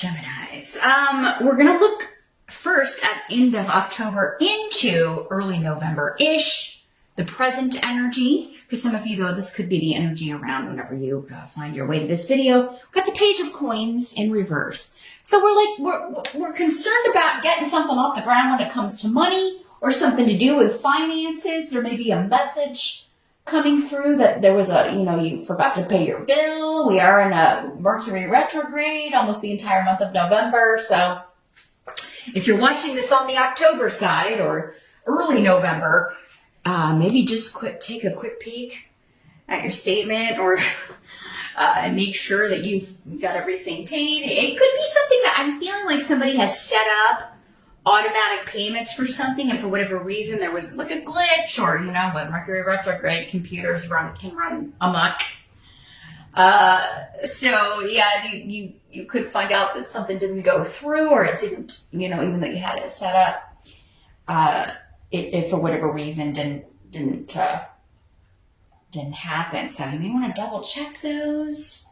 Geminis. We're going to look first at end of October into early November-ish, the present energy. For some of you, though, this could be the energy around whenever you find your way to this video. We've got the Page of Coins in reverse. So we're concerned about getting something off the ground when it comes to money or something to do with finances. There may be a message coming through that there was you forgot to pay your bill. We are in a Mercury retrograde almost the entire month of November. So if you're watching this on the October side or early November, maybe just take a quick peek at your statement or and make sure that you've got everything paid. It could be something that I'm feeling like somebody has set up automatic payments for something, and for whatever reason there was like a glitch, or with Mercury retrograde, computers can run amok. So yeah, you could find out that something didn't go through, or it didn't, even though you had it set up, it for whatever reason didn't happen. So you may want to double check those.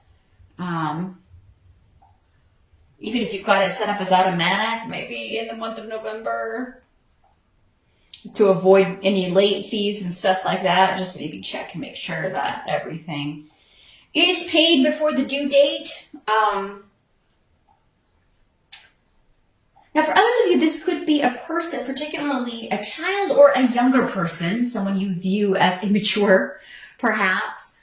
Even if you've got it set up as automatic, maybe in the month of November, to avoid any late fees and stuff like that, just maybe check and make sure that everything is paid before the due date. Now, for others of you, this could be a person, particularly a child or a younger person, someone you view as immature, perhaps.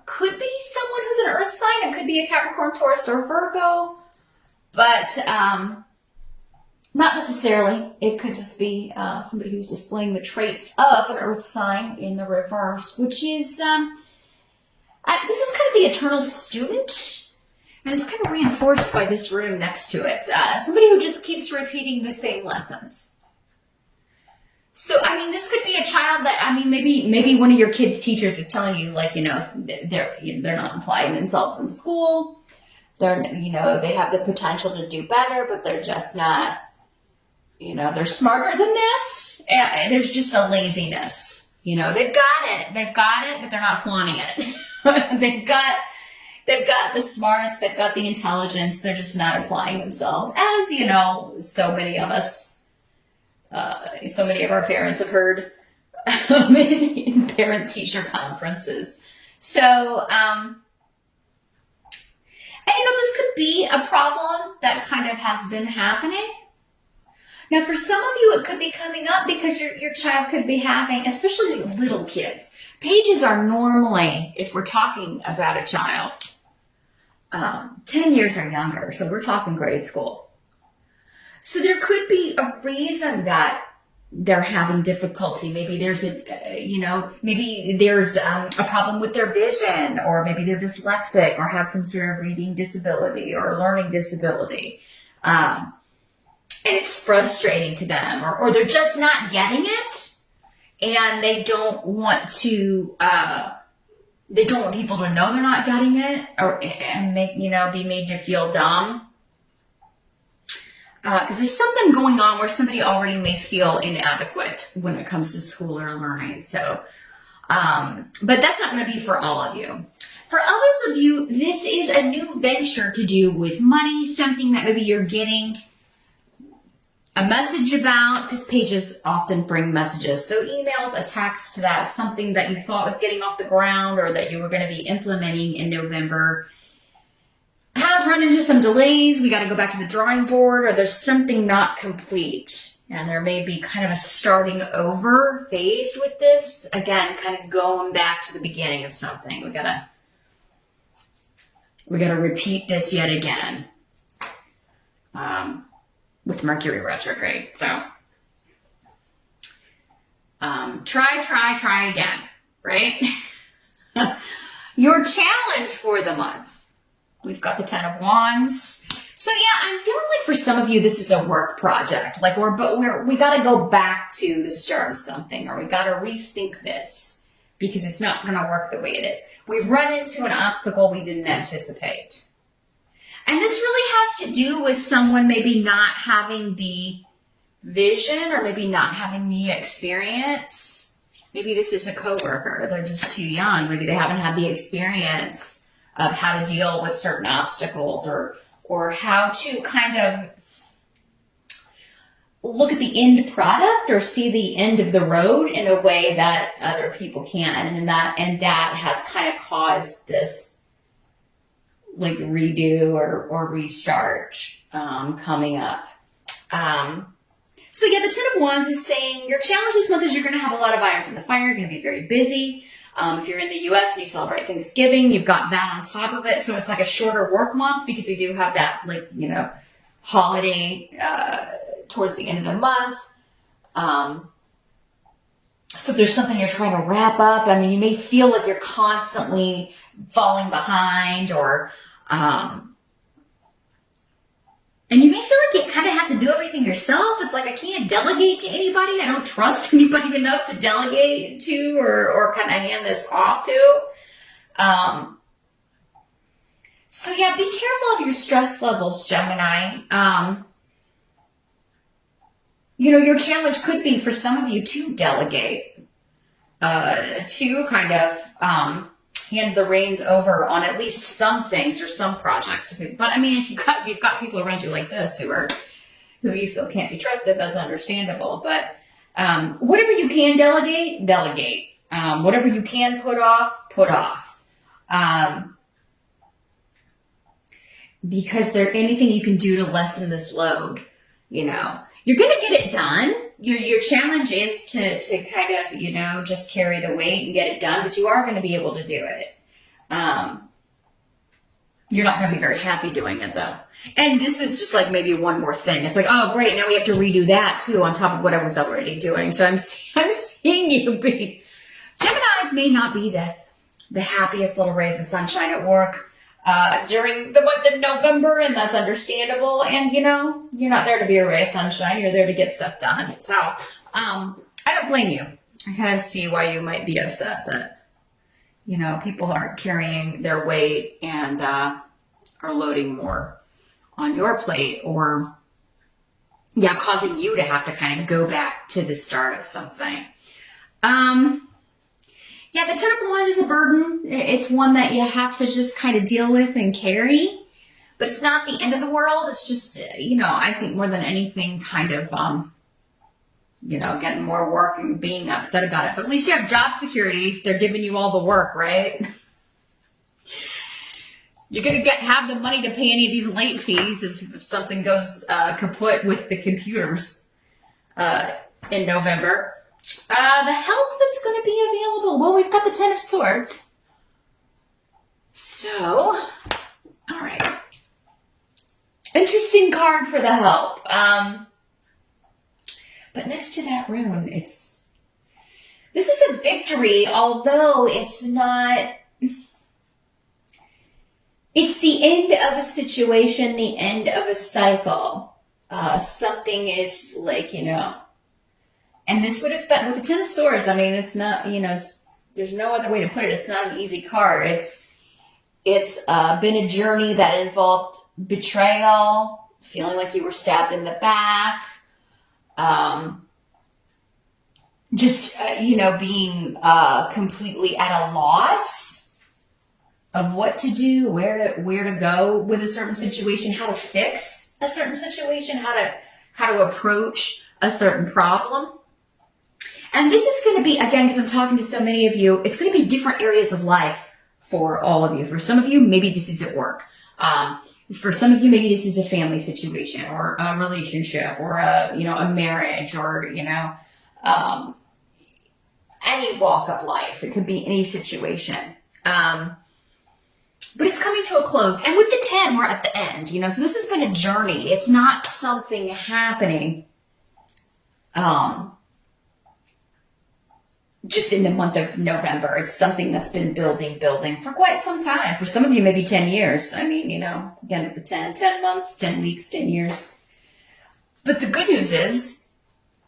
Could be someone who's an earth sign. It could be a Capricorn, Taurus, or Virgo. But not necessarily. It could just be somebody who's displaying the traits of an earth sign in the reverse, which is, this is kind of the eternal student. And it's kind of reinforced by this room next to it. Somebody who just keeps repeating the same lessons. So, this could be a child that, maybe one of your kids' teachers is telling you, they're not applying themselves in school. They have the potential to do better, but they're just not, they're smarter than this. And there's just a laziness. They've got it, but they're not flaunting it. They've got the smarts, they've got the intelligence, they're just not applying themselves. As, so many of us, so many of our parents have heard in parent-teacher conferences. So, this could be a problem that kind of has been happening. Now, for some of you, it could be coming up because your child could be having, especially little kids. Pages are normally, if we're talking about a child, 10 years or younger. So we're talking grade school. So there could be a reason that they're having difficulty. Maybe there's a problem with their vision, or maybe they're dyslexic or have some sort of reading disability or learning disability. And it's frustrating to them, or they're just not getting it, and they don't want people to know they're not getting it, and be made to feel dumb. Because there's something going on where somebody already may feel inadequate when it comes to school or learning. So, but that's not going to be for all of you. For others of you, this is a new venture to do with money, something that maybe you're getting a message about, because pages often bring messages. So emails, a text to that, something that you thought was getting off the ground or that you were going to be implementing in November has run into some delays. We got to go back to the drawing board, or there's something not complete. And there may be kind of a starting over phase with this. Again, kind of going back to the beginning of something. We gotta repeat this yet again. With Mercury retrograde. So, try again, right? Your challenge for the month. We've got the 10 of Wands. So yeah, I'm feeling like for some of you, this is a work project. Like we got to go back to the start of something, or we got to rethink this because it's not going to work the way it is. We've run into an obstacle we didn't anticipate. And this really has to do with someone maybe not having the vision, or maybe not having the experience. Maybe this is a coworker. They're just too young. Maybe they haven't had the experience of how to deal with certain obstacles or or how to kind of look at the end product or see the end of the road in a way that other people can. And that has kind of caused this like redo or restart coming up. So yeah, the Ten of Wands is saying your challenge this month is you're going to have a lot of irons in the fire. You're going to be very busy. If you're in the U.S. and you celebrate Thanksgiving, you've got that on top of it. So it's like a shorter work month because we do have that, like, you know, holiday towards the end of the month. So if there's something you're trying to wrap up, I mean, you may feel like you're constantly falling behind, or and you may feel like you kind of have to do everything yourself. It's like, I can't delegate to anybody. I don't trust anybody enough to delegate to or kind of hand this off to. So yeah, be careful of your stress levels, Gemini. You know, your challenge could be for some of you to delegate, to kind of hand the reins over on at least some things or some projects. But I mean, if you've got people around you like this who you feel can't be trusted, that's understandable. But whatever you can delegate, delegate. Whatever you can put off, put off. Because anything you can do to lessen this load, you know, you're going to get it done. Your challenge is to kind of, you know, just carry the weight and get it done, but you are going to be able to do it. You're not going to be very happy doing it though. And this is just like maybe one more thing. It's like, oh great, now we have to redo that too on top of what I was already doing. So I'm seeing you be, Geminis may not be the happiest little rays of sunshine at work during the month of November, and that's understandable. And you know, you're not there to be a ray of sunshine, you're there to get stuff done. So I don't blame you. I kind of see why you might be upset that, you know, people aren't carrying their weight and are loading more on your plate, or yeah, causing you to have to kind of go back to the start of something. Yeah, the Ten of Wands is a burden. It's one that you have to just kind of deal with and carry, but it's not the end of the world. It's just, you know, I think more than anything kind of, you know, getting more work and being upset about it. But at least you have job security. They're giving you all the work, right? You're going to have the money to pay any of these late fees if something goes kaput with the computers in November. The help that's going to be available. Well, we've got the Ten of Swords. So, all right. Interesting card for the help. But next to that rune, this is a victory, although it's not, it's the end of a situation, the end of a cycle. Something is like, you know, and this would have been, with the Ten of Swords, I mean, it's not, you know, there's no other way to put it. It's not an easy card. It's been a journey that involved betrayal, feeling like you were stabbed in the back, you know, being completely at a loss of what to do, where to go with a certain situation, how to fix a certain situation, how to approach a certain problem. And this is going to be, again, because I'm talking to so many of you, it's going to be different areas of life for all of you. For some of you, maybe this is at work. For some of you, maybe this is a family situation or a relationship or a marriage or, you know, any walk of life. It could be any situation. But it's coming to a close. And with the 10, we're at the end, you know, so this has been a journey. It's not something happening, just in the month of November. It's something that's been building for quite some time. For some of you, maybe 10 years. I mean, you know, again, with the 10 months, 10 weeks, 10 years. But the good news is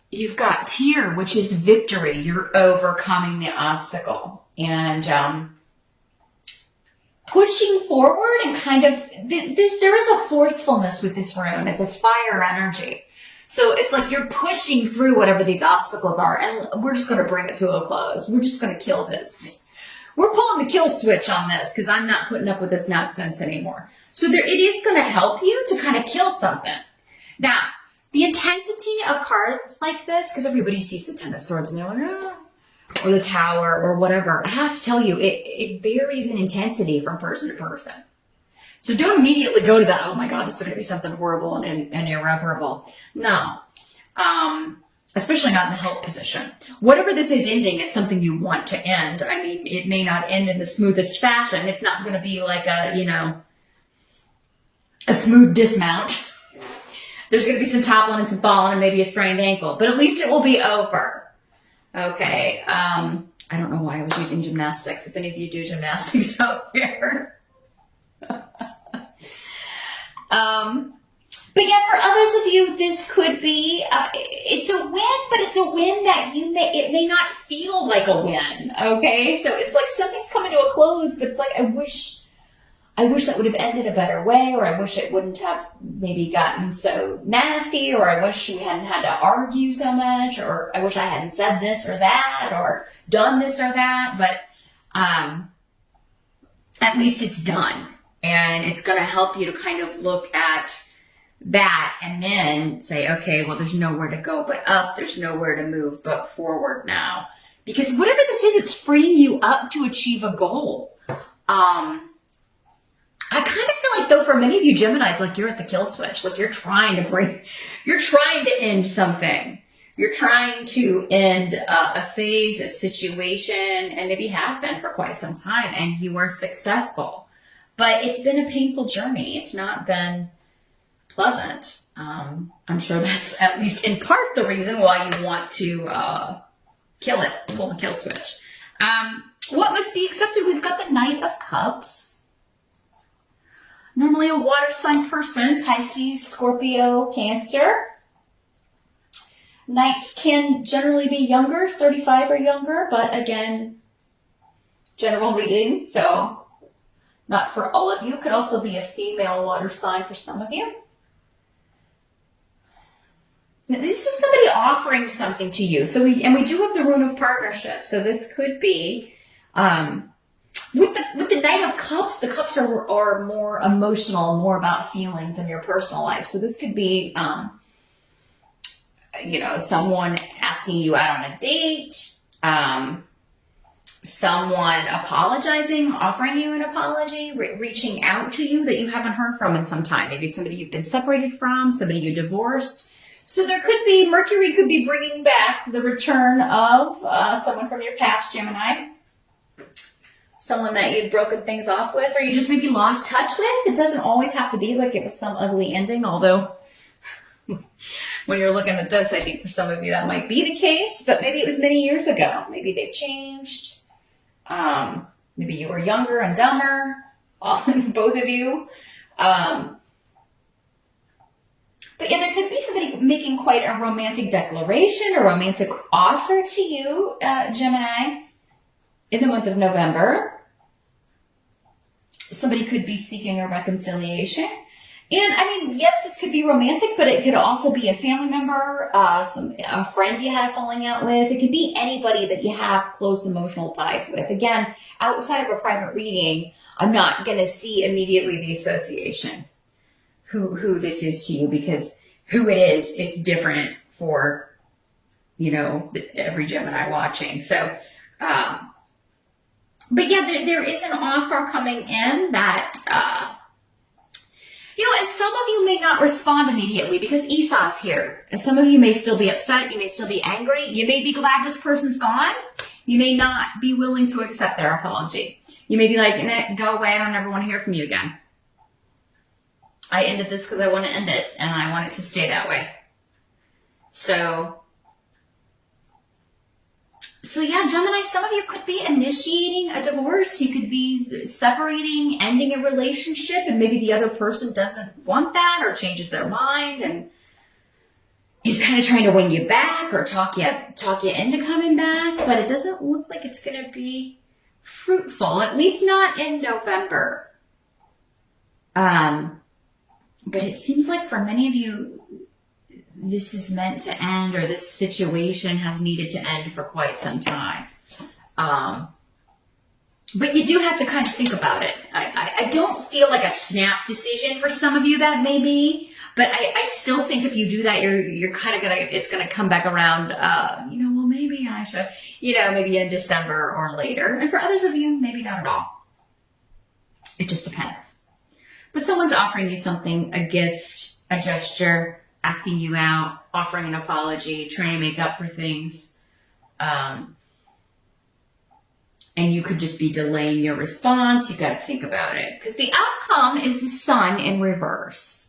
you've got Tear, which is victory. You're overcoming the obstacle and pushing forward and kind of, there is a forcefulness with this rune. It's a fire energy. So it's like you're pushing through whatever these obstacles are, and we're just going to bring it to a close. We're just going to kill this. We're pulling the kill switch on this because I'm not putting up with this nonsense anymore. So it is going to help you to kind of kill something. Now, the intensity of cards like this, because everybody sees the Ten of Swords and they're like, oh, or the Tower or whatever. I have to tell you, it varies in intensity from person to person. So don't immediately go to that, oh my God, it's going to be something horrible and irreparable. No. Especially not in the health position. Whatever this is ending, it's something you want to end. I mean, it may not end in the smoothest fashion. It's not going to be like a smooth dismount. There's going to be some toppling and some falling and maybe a sprained ankle, but at least it will be over. Okay. I don't know why I was using gymnastics. If any of you do gymnastics out there. But yeah, for others of you, this could be, it's a win, but it's a win that it may not feel like a win, okay? So it's like something's coming to a close, but it's like, I wish that would have ended a better way, or I wish it wouldn't have maybe gotten so nasty, or I wish we hadn't had to argue so much, or I wish I hadn't said this or that, or done this or that, but at least it's done. And it's going to help you to kind of look at that and then say, okay, well, there's nowhere to go but up. There's nowhere to move but forward now. Because whatever this is, it's freeing you up to achieve a goal. I kind of feel like, though, for many of you Geminis, like you're at the kill switch. Like you're trying to end something. You're trying to end a phase, a situation, and maybe have been for quite some time, and you weren't successful. But it's been a painful journey. It's not been pleasant. I'm sure that's at least in part the reason why you want to kill it, pull the kill switch. What must be accepted? We've got the Knight of Cups. Normally a water sign person, Pisces, Scorpio, Cancer. Knights can generally be younger, 35 or younger, but again, general reading, so not for all of you. Could also be a female water sign for some of you. Now, this is somebody offering something to you. So we do have the Rune of Partnership. So this could be with the Knight of Cups. The cups are more emotional, more about feelings in your personal life. So this could be someone asking you out on a date. Someone apologizing, offering you an apology, reaching out to you that you haven't heard from in some time. Maybe it's somebody you've been separated from, somebody you divorced. So there could be, Mercury could be bringing back the return of someone from your past, Gemini. Someone that you'd broken things off with, or you just maybe lost touch with. It doesn't always have to be like it was some ugly ending, although when you're looking at this, I think for some of you that might be the case, but maybe it was many years ago. Maybe they've changed. Maybe you were younger and dumber, both of you. But yeah, there could be somebody making quite a romantic declaration or romantic offer to you, Gemini, in the month of November. Somebody could be seeking a reconciliation. And I mean, yes, this could be romantic, but it could also be a family member, a friend you had a falling out with. It could be anybody that you have close emotional ties with. Again, outside of a private reading, I'm not going to see immediately the association, who this is to you, because who it is different for, every Gemini watching. So, but yeah, there is an offer coming in that, as some of you may not respond immediately because Esau's here. And some of you may still be upset. You may still be angry. You may be glad this person's gone. You may not be willing to accept their apology. You may be like, go away. I don't ever want to hear from you again. I ended this because I want to end it, and I want it to stay that way. So yeah, Gemini, some of you could be initiating a divorce. You could be separating, ending a relationship, and maybe the other person doesn't want that or changes their mind and is kind of trying to win you back or talk you into coming back. But it doesn't look like it's going to be fruitful, at least not in November. But it seems like for many of you, this is meant to end, or this situation has needed to end for quite some time. But you do have to kind of think about it. I don't feel like a snap decision for some of you that may be, but I still think if you do that, you're kind of it's gonna come back around, well, maybe I should, maybe in December or later. And for others of you, maybe not at all. It just depends. But someone's offering you something, a gift, a gesture, asking you out, offering an apology, trying to make up for things. And you could just be delaying your response. You got to think about it. Because the outcome is the sun in reverse.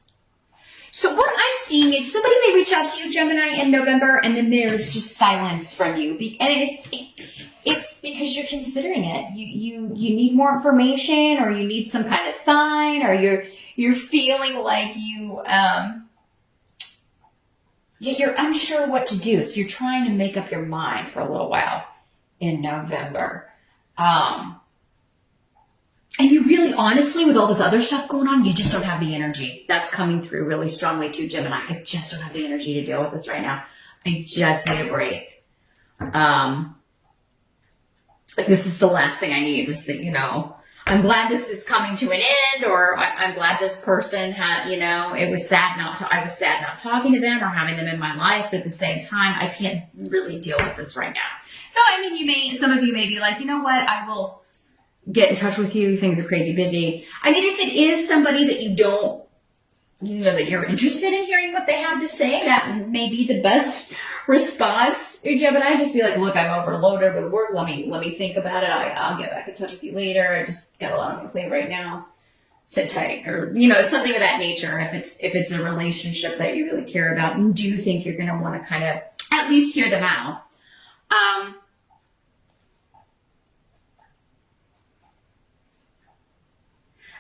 So what I'm seeing is somebody may reach out to you, Gemini, in November, and then there's just silence from you. And it's because you're considering it. You need more information, or you need some kind of sign, or you're feeling like you're unsure what to do. So you're trying to make up your mind for a little while in November. And you really, honestly, with all this other stuff going on, you just don't have the energy. That's coming through really strongly too, Gemini. I just don't have the energy to deal with this right now. I just need a break. Like, this is the last thing I need. This thing, I'm glad this is coming to an end, or I'm glad this person had, it was sad I was sad not talking to them or having them in my life, but at the same time, I can't really deal with this right now. So, some of you may be like, you know what, I will get in touch with you. Things are crazy busy. If it is somebody that you don't, that you're interested in hearing what they have to say, that may be the best response, Gemini. Just be like, look, I'm overloaded with work. Let me think about it. I'll get back in touch with you later. I just got a lot on my plate right now. Sit tight, or something of that nature. If it's a relationship that you really care about and do think you're going to want to kind of at least hear them out.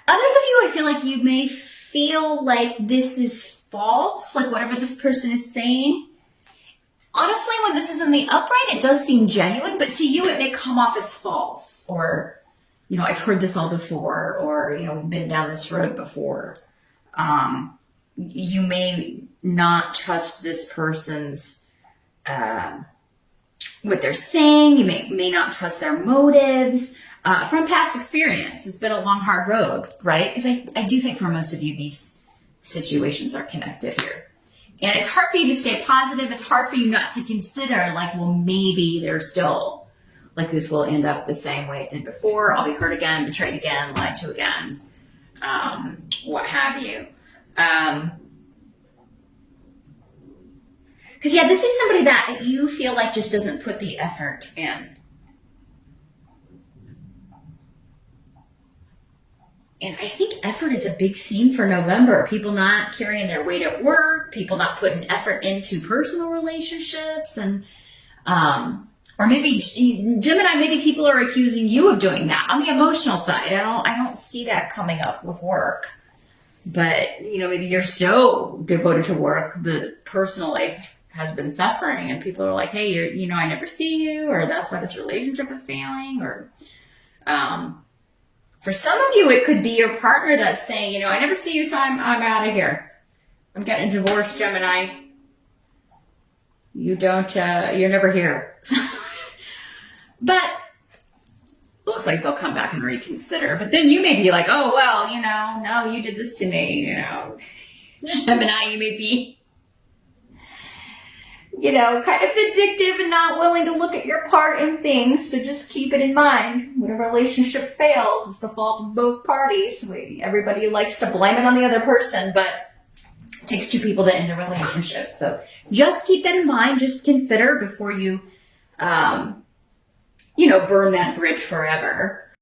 Others of you, I feel like you may feel like this is false, like whatever this person is saying. Honestly, when this is in the upright, it does seem genuine, but to you, it may come off as false, or, I've heard this all before, or, we've been down this road before. You may not trust this person's, what they're saying. You may not trust their motives. From past experience, it's been a long, hard road, right? Because I do think for most of you, these situations are connected here. And it's hard for you to stay positive. It's hard for you not to consider, like, well, maybe there's still, like, this will end up the same way it did before. I'll be hurt again, betrayed again, lied to again, what have you. Because, this is somebody that you feel like just doesn't put the effort in. And I think effort is a big theme for November. People not carrying their weight at work, people not putting effort into personal relationships, and or maybe Gemini, maybe people are accusing you of doing that on the emotional side. I don't see that coming up with work. But maybe you're so devoted to work, the personal life has been suffering, and people are like, hey, I never see you, or that's why this relationship is failing, or for some of you, it could be your partner that's saying, I never see you, so I'm out of here. I'm getting divorced, Gemini. You're never here. But looks like they'll come back and reconsider. But then you may be like, oh, well, no, you did this to me, Gemini, you may be, kind of vindictive and not willing to look at your part in things. So just keep it in mind. When a relationship fails, it's the fault of both parties. Everybody likes to blame it on the other person, but it takes two people to end a relationship. So just keep that in mind. Just consider before you, burn that bridge forever.